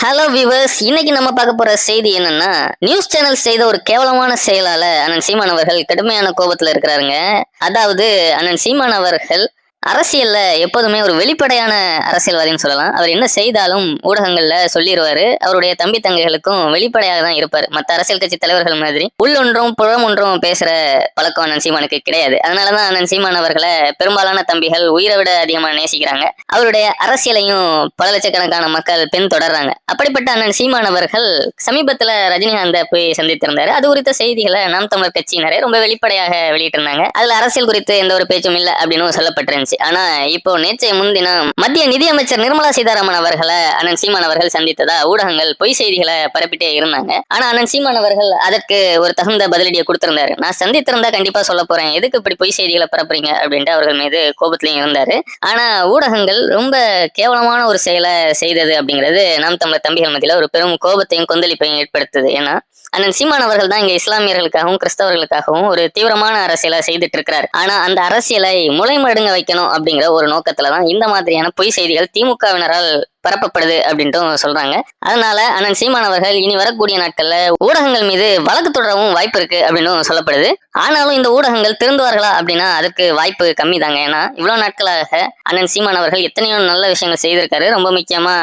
Hello viewers, இன்னைக்கு நம்ம பார்க்க போற செய்தி என்னன்னா, நியூஸ் சேனல் செய்த ஒரு கேவலமான செயலால அண்ணன் சீமான் அவர்கள் கடுமையான கோபத்துல இருக்கிறாருங்க. அதாவது அண்ணன் சீமான் அவர்கள் அரசியல்ல எப்போதுமே ஒரு வெளிப்படையான அரசியல்வாதின்னு சொல்லலாம். அவர் என்ன செய்தாலும் ஊடகங்கள்ல சொல்லிடுவாரு. அவருடைய தம்பி தங்கைகளுக்கும் வெளிப்படையாக தான் இருப்பாரு. மற்ற அரசியல் கட்சி தலைவர்கள் மாதிரி உள்ளொன்றும் புறம் ஒன்றும் பேசுற பழக்கம் அண்ணன் சீமானுக்கு கிடையாது. அதனாலதான் அண்ணன் சீமான் அவர்களை பெரும்பாலான தம்பிகள் உயிரை விட அதிகமா நேசிக்கிறாங்க. அவருடைய அரசியலையும் பல லட்சக்கணக்கான மக்கள் பின்தொடர்றாங்க. அப்படிப்பட்ட அண்ணன் சீமான் அவர்கள் சமீபத்துல ரஜினிகாந்தை போய் சந்தித்திருந்தாரு. அது குறித்த செய்திகளை நாம் தமிழர் கட்சியினரே ரொம்ப வெளிப்படையாக வெளியிட்டிருந்தாங்க. அதுல அரசியல் குறித்து எந்த ஒரு பேச்சும் இல்லை அப்படின்னு சொல்லப்பட்டிருந்துச்சு. ஆனா இப்போ நேற்றைய முன்தினம் மத்திய நிதியமைச்சர் நிர்மலா சீதாராமன் அவர்களை அண்ணன் சீமான் அவர்கள் சந்தித்ததா ஊடகங்கள் பொய் செய்திகளை பரப்பிட்டே இருந்தாங்க. ஆனா அண்ணன் சீமான் அவர்கள் அதற்கு ஒரு தகுந்த பதிலடியை கொடுத்திருந்தாரு. நான் சந்தித்திருந்தா கண்டிப்பா சொல்ல போறேன், எதுக்கு இப்படி பொய் செய்திகளை பரப்புறீங்க அப்படின்ட்டு அவர்கள் மீது கோபத்திலையும் இருந்தாரு. ஆனா ஊடகங்கள் ரொம்ப கேவலமான ஒரு செயலை செய்தது அப்படிங்கிறது நாம் தமிழர் தம்பிகள் மத்தியில ஒரு பெரும் கோபத்தையும் கொந்தளிப்பையும் ஏற்படுத்துது. ஏன்னா அண்ணன் சீமான் அவர்கள் தான் இங்க இஸ்லாமியர்களுக்காகவும் கிறிஸ்தவர்களுக்காகவும் ஒரு தீவிரமான அரசியலை செய்துட்டு இருக்கிறார். ஆனா அந்த அரசியலை முளைமடுங்க வைக்கணும் அப்படிங்கிற ஒரு நோக்கத்துலதான் இந்த மாதிரியான பொய் செய்திகள் திமுகவினரால் பரப்பப்படுது அப்படின்ட்டு சொல்றாங்க. அதனால அண்ணன் சீமான் அவர்கள் இனி வரக்கூடிய நாட்கள்ல ஊடகங்கள் மீது வழக்கு தொடரவும் வாய்ப்பு இருக்கு அப்படின்னு சொல்லப்படுது. ஆனாலும் இந்த ஊடகங்கள் திருந்துவார்களா அப்படின்னா அதுக்கு வாய்ப்பு கம்மி தாங்க. ஏன்னா இவ்வளவு நாட்களாக அண்ணன் சீமான் அவர்கள் எத்தனையோ நல்ல விஷயங்கள் செய்திருக்காரு. ரொம்ப முக்கியமா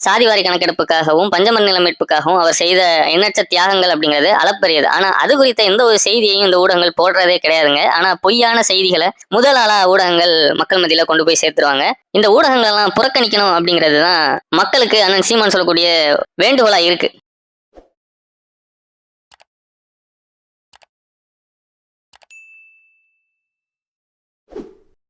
சாதிவாரி கணக்கெடுப்புக்காகவும் பஞ்சமன் நில மீட்புக்காகவும் அவர் செய்த எண்ணற்ற தியாகங்கள் அப்படிங்கிறது அளப்பரியது. ஆனா அது குறித்த எந்த ஒரு செய்தியையும் இந்த ஊடகங்கள் போடுறதே கிடையாதுங்க. ஆனா பொய்யான செய்திகளை முதல் ஆளா ஊடகங்கள் மக்கள் மத்தியில கொண்டு போய் சேர்த்துருவாங்க. இந்த ஊடகங்கள் எல்லாம் புறக்கணிக்கணும் அப்படிங்கிறது தான் மக்களுக்கு அண்ணன் சீமான் சொல்லக்கூடிய வேண்டுகோளா இருக்கு.